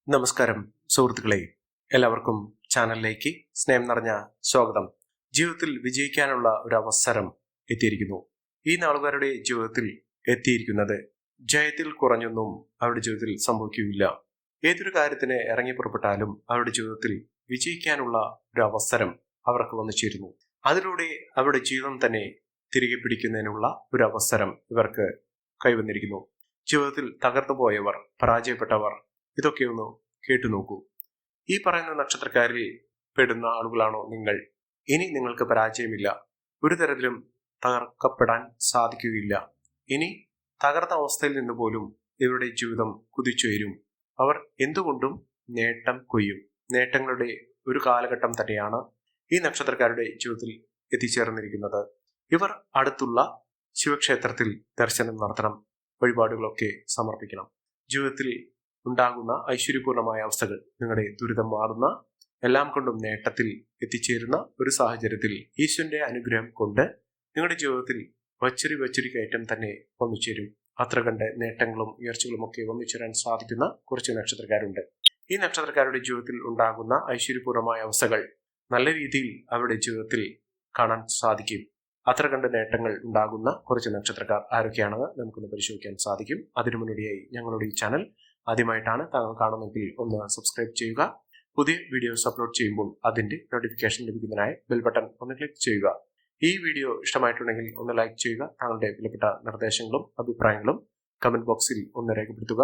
നമസ്കാരം സുഹൃത്തുക്കളെ, എല്ലാവർക്കും ചാനലിലേക്ക് സ്നേഹം നിറഞ്ഞ സ്വാഗതം. ജീവിതത്തിൽ വിജയിക്കാനുള്ള ഒരു അവസരം എത്തിയിരിക്കുന്നു. ഈ നാളുകാരുടെ ജീവിതത്തിൽ എത്തിയിരിക്കുന്നത് ജയത്തിൽ കുറഞ്ഞൊന്നും അവരുടെ ജീവിതത്തിൽ സംഭവിക്കുകയില്ല. ഏതൊരു കാര്യത്തിന് ഇറങ്ങി പുറപ്പെട്ടാലും അവരുടെ ജീവിതത്തിൽ വിജയിക്കാനുള്ള ഒരു അവസരം അവർക്ക് വന്നു ചേരുന്നു. അതിലൂടെ അവരുടെ ജീവിതം തന്നെ തിരികെ പിടിക്കുന്നതിനുള്ള ഒരു അവസരം ഇവർക്ക് കൈവന്നിരിക്കുന്നു. ജീവിതത്തിൽ തകർന്നു പോയവർ, പരാജയപ്പെട്ടവർ ഇതൊക്കെ ഒന്ന് കേട്ടു നോക്കൂ. ഈ പറയുന്ന നക്ഷത്രക്കാരിൽ പെടുന്ന ആളുകളാണോ നിങ്ങൾ? ഇനി നിങ്ങൾക്ക് പരാജയമില്ല, ഒരു തരത്തിലും തകർക്കപ്പെടാൻ സാധിക്കുകയില്ല. ഇനി തകർന്ന അവസ്ഥയിൽ നിന്ന് പോലും ഇവരുടെ ജീവിതം കുതിച്ചുയരും. അവർ എന്തുകൊണ്ടും നേട്ടം കൊയ്യും. നേട്ടങ്ങളുടെ ഒരു കാലഘട്ടം തന്നെയാണ് ഈ നക്ഷത്രക്കാരുടെ ജീവിതത്തിൽ എത്തിച്ചേർന്നിരിക്കുന്നത്. ഇവർ അടുത്തുള്ള ശിവക്ഷേത്രത്തിൽ ദർശനം നടത്തണം, വഴിപാടുകളൊക്കെ സമർപ്പിക്കണം. ജീവിതത്തിൽ ഉണ്ടാകുന്ന ഐശ്വര്യപൂർണമായ അവസ്ഥകൾ, നിങ്ങളുടെ ദുരിതം മാറുന്ന, എല്ലാം കൊണ്ടും നേട്ടത്തിൽ എത്തിച്ചേരുന്ന ഒരു സാഹചര്യത്തിൽ ഈശ്വരന്റെ അനുഗ്രഹം കൊണ്ട് നിങ്ങളുടെ ജീവിതത്തിൽ വച്ചരി കയറ്റം തന്നെ വന്നു ചേരും. അത്ര കണ്ട് നേട്ടങ്ങളും ഉയർച്ചകളും ഒക്കെ വന്നു ചേരാൻ സാധിക്കുന്ന കുറച്ച് നക്ഷത്രക്കാരുണ്ട്. ഈ നക്ഷത്രക്കാരുടെ ജീവിതത്തിൽ ഉണ്ടാകുന്ന ഐശ്വര്യപൂർണമായ അവസ്ഥകൾ നല്ല രീതിയിൽ അവരുടെ ജീവിതത്തിൽ കാണാൻ സാധിക്കും. അത്ര കണ്ട് നേട്ടങ്ങൾ ഉണ്ടാകുന്ന കുറച്ച് നക്ഷത്രക്കാർ ആരൊക്കെയാണെന്ന് നമുക്കൊന്ന് പരിശോധിക്കാൻ സാധിക്കും. അതിനു മുന്നോടിയായി ഞങ്ങളുടെ ഈ ചാനൽ ആദ്യമായിട്ടാണ് താങ്കൾ കാണുന്നതെങ്കിൽ ഒന്ന് സബ്സ്ക്രൈബ് ചെയ്യുക. പുതിയ വീഡിയോസ് അപ്ലോഡ് ചെയ്യുമ്പോൾ അതിന്റെ നോട്ടിഫിക്കേഷൻ ലഭിക്കുന്നതിനായി ബെൽ ബട്ടൺ ഒന്ന് ക്ലിക്ക് ചെയ്യുക. ഈ വീഡിയോ ഇഷ്ടമായിട്ടുണ്ടെങ്കിൽ ഒന്ന് ലൈക്ക് ചെയ്യുക. താങ്കളുടെ വിലപ്പെട്ട നിർദ്ദേശങ്ങളും അഭിപ്രായങ്ങളും കമന്റ് ബോക്സിൽ ഒന്ന് രേഖപ്പെടുത്തുക.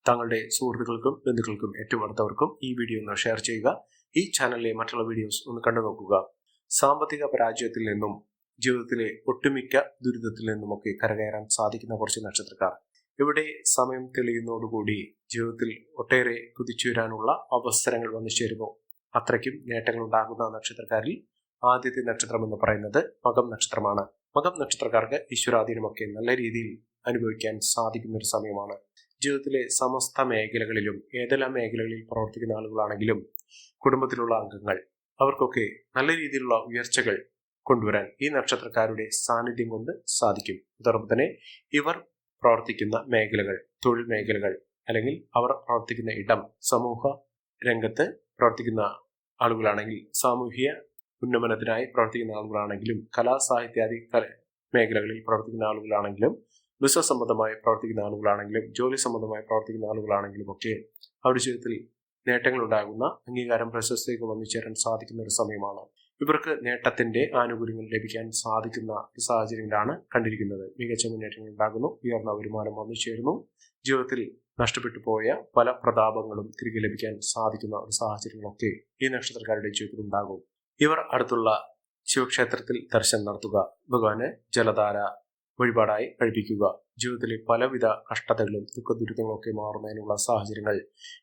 താങ്കളുടെ സുഹൃത്തുക്കൾക്കും ബന്ധുക്കൾക്കും ഏറ്റവും അടുത്തവർക്കും ഈ വീഡിയോ ഒന്ന് ഷെയർ ചെയ്യുക. ഈ ചാനലിലെ മറ്റുള്ള വീഡിയോസ് ഒന്ന് കണ്ടു നോക്കുക. സാമ്പത്തിക പരാജയത്തിൽ നിന്നും ജീവിതത്തിലെ ഒട്ടുമിക്ക ദുരിതത്തിൽ നിന്നുമൊക്കെ കരകയറാൻ സാധിക്കുന്ന കുറച്ച് നക്ഷത്രക്കാർ ഇവിടെ സമയം തെളിയുന്നതോടുകൂടി ജീവിതത്തിൽ ഒട്ടേറെ കുതിച്ചുയരാനുള്ള അവസരങ്ങൾ വന്നു ചേരുന്നു. അത്രയ്ക്കും നേട്ടങ്ങൾ ഉണ്ടാകുന്ന നക്ഷത്രക്കാരിൽ ആദ്യത്തെ നക്ഷത്രം എന്ന് പറയുന്നത് മകം നക്ഷത്രമാണ്. മകം നക്ഷത്രക്കാർക്ക് ഈശ്വരാധീനമൊക്കെ നല്ല രീതിയിൽ അനുഭവിക്കാൻ സാധിക്കുന്ന ഒരു സമയമാണ്. ജീവിതത്തിലെ സമസ്ത മേഖലകളിലും, ഏതെല്ലാം മേഖലകളിൽ പ്രവർത്തിക്കുന്ന ആളുകളാണെങ്കിലും കുടുംബത്തിലുള്ള അംഗങ്ങൾ, അവർക്കൊക്കെ നല്ല രീതിയിലുള്ള ഉയർച്ചകൾ കൊണ്ടുവരാൻ ഈ നക്ഷത്രക്കാരുടെ സാന്നിധ്യം കൊണ്ട് സാധിക്കും. അതോടൊപ്പം തന്നെ ഇവർ പ്രവർത്തിക്കുന്ന മേഖലകൾ, തൊഴിൽ മേഖലകൾ, അല്ലെങ്കിൽ അവർ പ്രവർത്തിക്കുന്ന ഇടം, സമൂഹ രംഗത്ത് പ്രവർത്തിക്കുന്ന ആളുകളാണെങ്കിൽ, സാമൂഹിക ഉന്നമനത്തിനായി പ്രവർത്തിക്കുന്ന ആളുകളാണെങ്കിലും, കലാ സാഹിത്യാദി മേഖലകളിൽ പ്രവർത്തിക്കുന്ന ആളുകളാണെങ്കിലും, ബിസിനസ് സംബന്ധമായി പ്രവർത്തിക്കുന്ന ആളുകളാണെങ്കിലും, ജോലി സംബന്ധമായി പ്രവർത്തിക്കുന്ന ആളുകളാണെങ്കിലും ഒക്കെ അവരുടെ ജീവിതത്തിൽ നേട്ടങ്ങൾ ഉണ്ടാകുന്ന, അംഗീകാരം, പ്രശസ്തിയൊക്കെ വന്നു ചേരാൻ സാധിക്കുന്ന ഒരു സമയമാണ്. ഇവർക്ക് നേട്ടത്തിന്റെ ആനുകൂല്യങ്ങൾ ലഭിക്കാൻ സാധിക്കുന്ന ഒരു സാഹചര്യങ്ങളാണ് കണ്ടിരിക്കുന്നത്. മികച്ച മുന്നേറ്റങ്ങൾ ഉണ്ടാകുന്നു, ഉയർന്ന വരുമാനം വന്നു ചേരുന്നു. ജീവിതത്തിൽ നഷ്ടപ്പെട്ടു പോയ പല പ്രതാപങ്ങളും തിരികെ ലഭിക്കാൻ സാധിക്കുന്ന ഒരു സാഹചര്യങ്ങളൊക്കെ ഈ നക്ഷത്രക്കാരുടെ ജീവിതത്തിൽ ഉണ്ടാകും. ഇവർ അടുത്തുള്ള ശിവക്ഷേത്രത്തിൽ ദർശനം നടത്തുക, ഭഗവാന് ജലധാര വഴിപാടായി കഴിപ്പിക്കുക. ജീവിതത്തിലെ പലവിധ കഷ്ടതകളും ദുഃഖദുരിതങ്ങളും ഒക്കെ മാറുന്നതിനുള്ള സാഹചര്യങ്ങൾ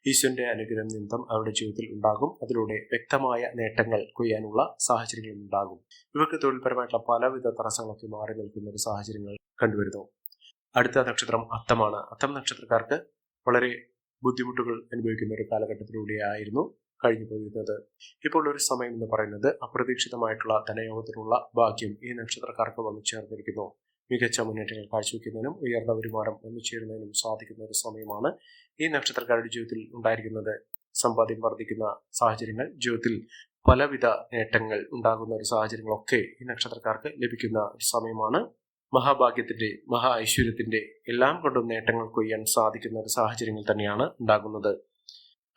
ഈശ്വരന്റെ അനുഗ്രഹം നിമിത്തം അവരുടെ ജീവിതത്തിൽ ഉണ്ടാകും. അതിലൂടെ വ്യക്തമായ നേട്ടങ്ങൾ കൊയ്യാനുള്ള സാഹചര്യങ്ങൾ ഉണ്ടാകും. ഇവർക്ക് തൊഴിൽപരമായിട്ടുള്ള പലവിധ തടസ്സങ്ങളൊക്കെ മാറി നിൽക്കുന്ന ഒരു സാഹചര്യങ്ങൾ കണ്ടുവരുന്നു. അടുത്ത നക്ഷത്രം അത്തമാണ്. അത്തം നക്ഷത്രക്കാർക്ക് വളരെ ബുദ്ധിമുട്ടുകൾ അനുഭവിക്കുന്ന ഒരു കാലഘട്ടത്തിലൂടെയായിരുന്നു കഴിഞ്ഞു പോയിരുന്നത്. ഇപ്പോൾ ഒരു സമയം എന്ന് പറയുന്നത് അപ്രതീക്ഷിതമായിട്ടുള്ള ധനയോഗത്തിനുള്ള ഭാഗ്യം ഈ നക്ഷത്രക്കാർക്ക് വന്നു ചേർന്നിരിക്കുന്നു. മികച്ച മുന്നേറ്റങ്ങൾ കാഴ്ചവെക്കുന്നതിനും ഉയർന്ന വരുമാനം വന്നു ചേരുന്നതിനും സാധിക്കുന്ന ഒരു സമയമാണ് ഈ നക്ഷത്രക്കാരുടെ ജീവിതത്തിൽ ഉണ്ടായിരിക്കുന്നത്. സമ്പാദ്യം വർദ്ധിക്കുന്ന സാഹചര്യങ്ങൾ, ജീവിതത്തിൽ പലവിധ നേട്ടങ്ങൾ ഉണ്ടാകുന്ന ഒരു സാഹചര്യങ്ങളൊക്കെ ഈ നക്ഷത്രക്കാർക്ക് ലഭിക്കുന്ന ഒരു സമയമാണ്. മഹാഭാഗ്യത്തിന്റെ, മഹാ ഐശ്വര്യത്തിന്റെ, എല്ലാം കൊണ്ടും നേട്ടങ്ങൾ കൊയ്യാൻ സാധിക്കുന്ന ഒരു സാഹചര്യങ്ങൾ തന്നെയാണ് ഉണ്ടാകുന്നത്.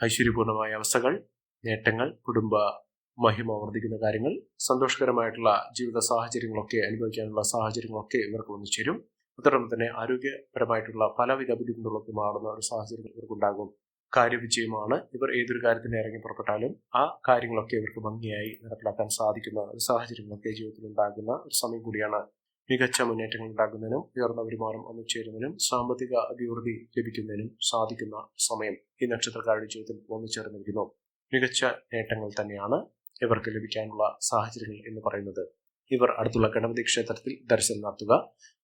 ഐശ്വര്യപൂർണമായ അവസ്ഥകൾ, നേട്ടങ്ങൾ, കുടുംബ മഹിമ വർദ്ധിക്കുന്ന കാര്യങ്ങൾ, സന്തോഷകരമായിട്ടുള്ള ജീവിത സാഹചര്യങ്ങളൊക്കെ അനുഭവിക്കാനുള്ള സാഹചര്യങ്ങളൊക്കെ ഇവർക്ക് വന്നു ചേരും. അതോടൊപ്പം തന്നെ ആരോഗ്യപരമായിട്ടുള്ള പലവിധ ബുദ്ധിമുട്ടുകളൊക്കെ മാറുന്ന ഒരു സാഹചര്യം ഇവർക്കുണ്ടാകും. കാര്യവിജയമാണ്. ഇവർ ഏതൊരു കാര്യത്തിന് ഇറങ്ങി പുറപ്പെട്ടാലും ആ കാര്യങ്ങളൊക്കെ ഇവർക്ക് ഭംഗിയായി നടപ്പിലാക്കാൻ സാധിക്കുന്ന ഒരു സാഹചര്യങ്ങളൊക്കെ ജീവിതത്തിൽ ഉണ്ടാകുന്ന ഒരു സമയം കൂടിയാണ്. മികച്ച മുന്നേറ്റങ്ങൾ ഉണ്ടാകുന്നതിനും ഉയർന്ന വരുമാനം വന്നു ചേരുന്നതിനും സാമ്പത്തിക അഭിവൃദ്ധി ലഭിക്കുന്നതിനും സാധിക്കുന്ന സമയം ഈ നക്ഷത്രക്കാരുടെ ജീവിതത്തിൽ വന്നു ചേർന്നിരിക്കുന്നു. മികച്ച നേട്ടങ്ങൾ തന്നെയാണ് ഇവർക്ക് ലഭിക്കാനുള്ള സാഹചര്യങ്ങൾ എന്ന് പറയുന്നത്. ഇവർ അടുത്തുള്ള ഗണപതി ക്ഷേത്രത്തിൽ ദർശനം നടത്തുക,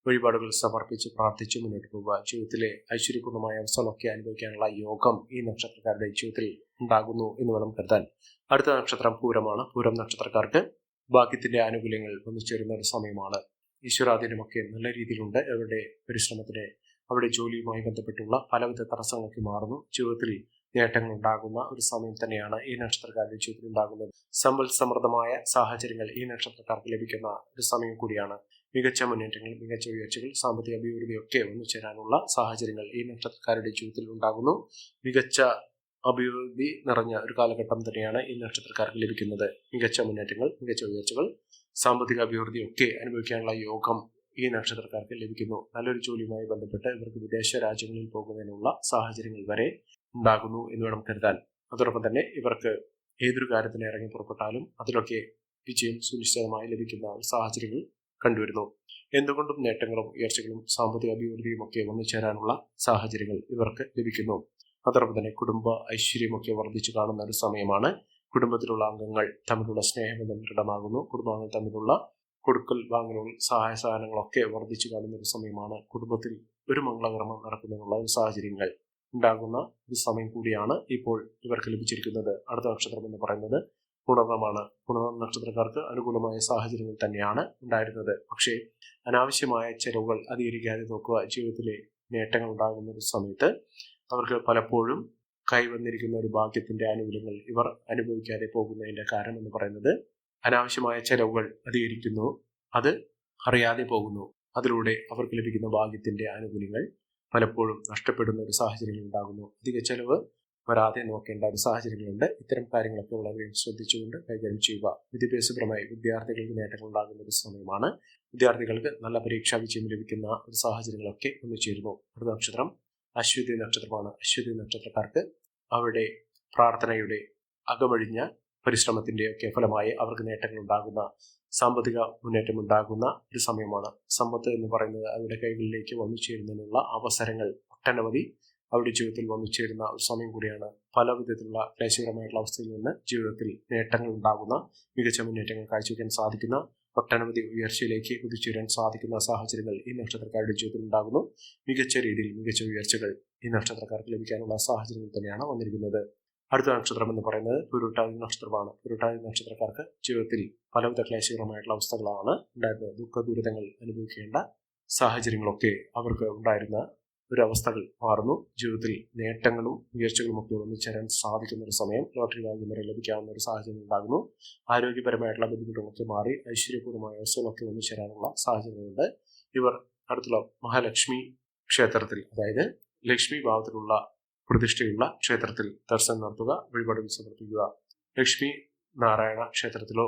വഴിപാടുകൾ സമർപ്പിച്ച് പ്രാർത്ഥിച്ച് മുന്നോട്ട് പോവുക. ജീവിതത്തിലെ ഐശ്വര്യപൂർണമായ അവസ്ഥകളൊക്കെ അനുഭവിക്കാനുള്ള യോഗം ഈ നക്ഷത്രക്കാരുടെ ജീവിതത്തിൽ ഉണ്ടാകുന്നു എന്ന് വേണം കരുതാൻ. അടുത്ത നക്ഷത്രം പൂരമാണ്. പൂരം നക്ഷത്രക്കാർക്ക് ഭാഗ്യത്തിന്റെ ആനുകൂല്യങ്ങൾ വന്നു ചേരുന്ന ഒരു സമയമാണ്. ഈശ്വരാധീനമൊക്കെ നല്ല രീതിയിലുണ്ട്. അവരുടെ പരിശ്രമത്തിന്, അവരുടെ ജോലിയുമായി ബന്ധപ്പെട്ടുള്ള പലവിധ തടസ്സങ്ങളൊക്കെ മാറുന്നു. ജീവിതത്തിൽ നേട്ടങ്ങൾ ഉണ്ടാകുന്ന ഒരു സമയം തന്നെയാണ് ഈ നക്ഷത്രക്കാരുടെ ജീവിതത്തിൽ ഉണ്ടാകുന്നത്. സമ്പൽ സമൃദ്ധമായ സാഹചര്യങ്ങൾ ഈ നക്ഷത്രക്കാർക്ക് ലഭിക്കുന്ന ഒരു സമയം കൂടിയാണ്. മികച്ച മുന്നേറ്റങ്ങൾ, മികച്ച ഉയർച്ചകൾ, സാമ്പത്തിക അഭിവൃദ്ധിയൊക്കെ ഒന്നുചേരാനുള്ള സാഹചര്യങ്ങൾ ഈ നക്ഷത്രക്കാരുടെ ജീവിതത്തിൽ ഉണ്ടാകുന്നു. മികച്ച അഭിവൃദ്ധി നിറഞ്ഞ ഒരു കാലഘട്ടം തന്നെയാണ് ഈ നക്ഷത്രക്കാർക്ക് ലഭിക്കുന്നത്. മികച്ച മുന്നേറ്റങ്ങൾ, മികച്ച ഉയർച്ചകൾ, സാമ്പത്തിക അഭിവൃദ്ധിയൊക്കെ അനുഭവിക്കാനുള്ള യോഗം ഈ നക്ഷത്രക്കാർക്ക് ലഭിക്കുന്നു. നല്ലൊരു ജോലിയുമായി ബന്ധപ്പെട്ട് ഇവർക്ക് വിദേശ രാജ്യങ്ങളിൽ പോകുന്നതിനുള്ള സാഹചര്യങ്ങൾ വരെ ഉണ്ടാകുന്നു എന്ന് വേണം കരുതാൻ. അതോടൊപ്പം തന്നെ ഇവർക്ക് ഏതൊരു കാര്യത്തിന് ഇറങ്ങി പുറപ്പെട്ടാലും അതിലൊക്കെ വിജയം സുനിശ്ചിതമായി ലഭിക്കുന്ന സാഹചര്യങ്ങൾ കണ്ടുവരുന്നു. എന്തുകൊണ്ടും നേട്ടങ്ങളും ഉയർച്ചകളും സാമ്പത്തിക അഭിവൃദ്ധിയും ഒക്കെ ഒന്നുചേരാനുള്ള സാഹചര്യങ്ങൾ ഇവർക്ക് ലഭിക്കുന്നു. അതോടൊപ്പം തന്നെ കുടുംബ ഐശ്വര്യമൊക്കെ വർദ്ധിച്ചു കാണുന്ന ഒരു സമയമാണ്. കുടുംബത്തിലുള്ള അംഗങ്ങൾ തമ്മിലുള്ള സ്നേഹബന്ധം ദൃഢമാകുന്നു. കുടുംബാംഗങ്ങൾ തമ്മിലുള്ള കൊടുക്കൽ വാങ്ങലുകൾ, സഹായ സഹകരണങ്ങളൊക്കെ വർദ്ധിച്ചു കാണുന്ന ഒരു സമയമാണ്. കുടുംബത്തിൽ ഒരു മംഗളകർമ്മം നടക്കുന്നതിനുള്ള ഒരു സാഹചര്യങ്ങൾ ഉണ്ടാകുന്ന ഒരു സമയം കൂടിയാണ് ഇപ്പോൾ ഇവർക്ക് ലഭിച്ചിരിക്കുന്നത്. അടുത്ത നക്ഷത്രം എന്ന് പറയുന്നത് പുണർന്നമാണ്. പുണർന്ന നക്ഷത്രക്കാർക്ക് അനുകൂലമായ സാഹചര്യങ്ങൾ തന്നെയാണ് ഉണ്ടായിരുന്നത്. പക്ഷേ അനാവശ്യമായ ചെലവുകൾ അധികരിക്കാതെ നോക്കുക. ജീവിതത്തിലെ നേട്ടങ്ങൾ ഉണ്ടാകുന്ന ഒരു സമയത്ത് അവർക്ക് പലപ്പോഴും കൈവന്നിരിക്കുന്ന ഒരു ഭാഗ്യത്തിന്റെ ആനുകൂല്യങ്ങൾ ഇവർ അനുഭവിക്കാതെ പോകുന്നതിന്റെ കാരണം എന്ന് പറയുന്നത് അനാവശ്യമായ ചെലവുകൾ അധികരിക്കുന്നു, അത് അറിയാതെ പോകുന്നു. അതിലൂടെ അവർക്ക് ലഭിക്കുന്ന ഭാഗ്യത്തിന്റെ ആനുകൂല്യങ്ങൾ പലപ്പോഴും നഷ്ടപ്പെടുന്ന ഒരു സാഹചര്യങ്ങൾ ഉണ്ടാകുന്നു. അധിക ചെലവ് വരാതെ നോക്കേണ്ട ഒരു സാഹചര്യങ്ങളുണ്ട്. ഇത്തരം കാര്യങ്ങളൊക്കെ വളരെയും ശ്രദ്ധിച്ചുകൊണ്ട് കൈകാര്യം ചെയ്യുക. വിദ്യാഭ്യാസപരമായി വിദ്യാർത്ഥികൾക്ക് നേട്ടങ്ങൾ ഉണ്ടാകുന്ന ഒരു സമയമാണ്. വിദ്യാർത്ഥികൾക്ക് നല്ല പരീക്ഷാ വിജയം ലഭിക്കുന്ന ഒരു സാഹചര്യങ്ങളൊക്കെ ഒന്നുചേരുന്നു. അടുത്ത നക്ഷത്രം അശ്വതി നക്ഷത്രമാണ്. അശ്വതി നക്ഷത്രക്കാർക്ക് അവരുടെ പ്രാർത്ഥനയുടെ അകമഴിഞ്ഞ പരിശ്രമത്തിന്റെ ഒക്കെ ഫലമായി അവർക്ക് നേട്ടങ്ങൾ ഉണ്ടാകുന്ന, സാമ്പത്തിക മുന്നേറ്റം ഉണ്ടാകുന്ന ഒരു സമയമാണ്. സമ്പത്ത് എന്ന് പറയുന്നത് അവരുടെ കൈകളിലേക്ക് വന്നു ചേരുന്നതിനുള്ള അവസരങ്ങൾ ഒട്ടനവധി അവരുടെ ജീവിതത്തിൽ വന്നു ചേരുന്ന ഒരു സമയം കൂടിയാണ്. പല വിധത്തിലുള്ള ക്ലേശകരമായിട്ടുള്ള അവസ്ഥയിൽ നിന്ന് ജീവിതത്തിൽ നേട്ടങ്ങൾ ഉണ്ടാകുന്ന, മികച്ച മുന്നേറ്റങ്ങൾ കാഴ്ചവെക്കാൻ സാധിക്കുന്ന, ഒട്ടനവധി ഉയർച്ചയിലേക്ക് കുതിച്ചുയരാൻ സാധിക്കുന്ന സാഹചര്യങ്ങൾ ഈ നക്ഷത്രക്കാരുടെ ജീവിതത്തിൽ ഉണ്ടാകുന്നു. മികച്ച രീതിയിൽ മികച്ച ഉയർച്ചകൾ ഈ നക്ഷത്രക്കാർക്ക് ലഭിക്കാനുള്ള സാഹചര്യങ്ങൾ തന്നെയാണ് വന്നിരിക്കുന്നത്. അടുത്ത നക്ഷത്രം എന്ന് പറയുന്നത് പുരുട്ടാതി നക്ഷത്രമാണ്. പുരുട്ടാതി നക്ഷത്രക്കാർക്ക് ജീവിതത്തിൽ പലവിധ ക്ലേശകരമായിട്ടുള്ള അവസ്ഥകളാണ് ഉണ്ടായിരുന്നത്. ദുഃഖ ദുരിതങ്ങൾ അനുഭവിക്കേണ്ട സാഹചര്യങ്ങളൊക്കെ അവർക്ക് ഉണ്ടായിരുന്ന ഒരു അവസ്ഥകൾ മാറുന്നു. ജീവിതത്തിൽ നേട്ടങ്ങളും ഉയർച്ചകളും ഒക്കെ ഒന്നിച്ചേരാൻ സാധിക്കുന്ന ഒരു സമയം, ലോട്ടറി ഭാഗ്യം വരെ ലഭിക്കാവുന്ന ഒരു സാഹചര്യം ഉണ്ടാകുന്നു. ആരോഗ്യപരമായിട്ടുള്ള ബുദ്ധിമുട്ടുകളൊക്കെ മാറി ഐശ്വര്യപൂർവമായ അവസ്ഥകളൊക്കെ ഒന്നിച്ചേരാനുള്ള സാഹചര്യങ്ങളുണ്ട്. ഇവർ അടുത്തുള്ള മഹാലക്ഷ്മി ക്ഷേത്രത്തിൽ, അതായത് ലക്ഷ്മി ഭാവത്തിലുള്ള പ്രതിഷ്ഠയുള്ള ക്ഷേത്രത്തിൽ ദർശനം നടത്തുക, വഴിപാടുകൾ സമർപ്പിക്കുക. ലക്ഷ്മി നാരായണ ക്ഷേത്രത്തിലോ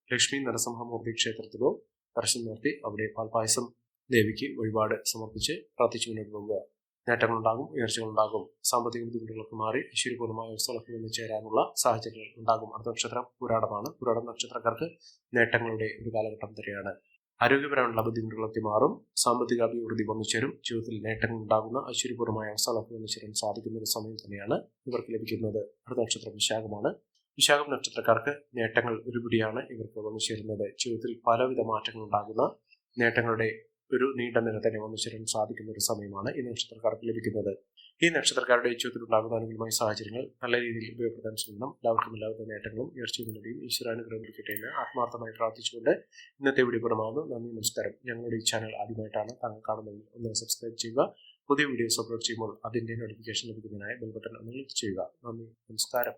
ലക്ഷ്മി നരസിംഹമൂർത്തി ക്ഷേത്രത്തിലോ ദർശനം നടത്തി അവിടെ പാൽപായസം ദേവിക്ക് വഴിപാട് സമർപ്പിച്ച് പ്രാർത്ഥിച്ചു മുന്നോട്ട് പോകുക. നേട്ടങ്ങളുണ്ടാകും, ഉയർച്ചകളുണ്ടാകും, സാമ്പത്തിക ബുദ്ധിമുട്ടുകളൊക്കെ മാറി ഐശ്വര്യപൂർവമായ അവസ്ഥകളൊക്കെ വന്നു ചേരാനുള്ള സാഹചര്യങ്ങൾ ഉണ്ടാകും. അടുത്ത നക്ഷത്രം പുരാടമാണ്. പുരാടം നക്ഷത്രക്കാർക്ക് നേട്ടങ്ങളുടെ ഒരു കാലഘട്ടം തന്നെയാണ്. ആരോഗ്യപരമായുള്ള ബുദ്ധിമുട്ടുകളൊക്കെ മാറും, സാമ്പത്തിക അഭിവൃദ്ധി വന്നു ചേരും, ജീവിതത്തിൽ നേട്ടങ്ങൾ ഉണ്ടാകുന്ന ഐശ്വര്യപൂർവമായ അവസ്ഥകളൊക്കെ വന്നു ചേരാൻ സാധിക്കുന്ന ഒരു സമയം തന്നെയാണ് ഇവർക്ക് ലഭിക്കുന്നത്. അടുത്ത നക്ഷത്രം വിശാഖമാണ്. വിശാഖം നക്ഷത്രക്കാർക്ക് നേട്ടങ്ങൾ ഒരുപിടിയാണ് ഇവർക്ക് വന്നു ചേരുന്നത്. ജീവിതത്തിൽ പലവിധ മാറ്റങ്ങൾ ഉണ്ടാകുന്ന, നേട്ടങ്ങളുടെ ഒരു നീണ്ട നില തന്നെ വന്നു ചേരാൻ സാധിക്കുന്ന ഒരു സമയമാണ് ഈ നക്ഷത്രക്കാർക്ക് ലഭിക്കുന്നത്. ഈ നക്ഷത്രക്കാരുടെ ജീവിതത്തിൽ ഉണ്ടാകുന്ന അനുകൂലമായ സാഹചര്യങ്ങൾ നല്ല രീതിയിൽ ഉപയോഗപ്പെടുത്താൻ ശ്രമിക്കണം. എല്ലാവർക്കും എല്ലാവിധ നേട്ടങ്ങളും ഉയർച്ചയും നേടുകയും ഈശ്വരാനുഗ്രഹം ലഭിക്കട്ടെ എന്ന് ആത്മാർത്ഥമായി പ്രാർത്ഥിച്ചുകൊണ്ട് ഇന്നത്തെ വീഡിയോ പൂർണ്ണമാകുന്നു. നന്ദി, നമസ്കാരം. ഞങ്ങളുടെ ഈ ചാനൽ ആദ്യമായിട്ടാണ് താങ്കൾ കാണുന്നതെങ്കിൽ ഒന്ന് സബ്സ്ക്രൈബ് ചെയ്യുക. പുതിയ വീഡിയോസ് അപ്ലോഡ് ചെയ്യുമ്പോൾ അതിന്റെ നോട്ടിഫിക്കേഷൻ ലഭിക്കുന്നതിനായി ബെൽ ബട്ടൺ ഒന്ന് ക്ലിക്ക് ചെയ്യുക. നന്ദി, നമസ്കാരം.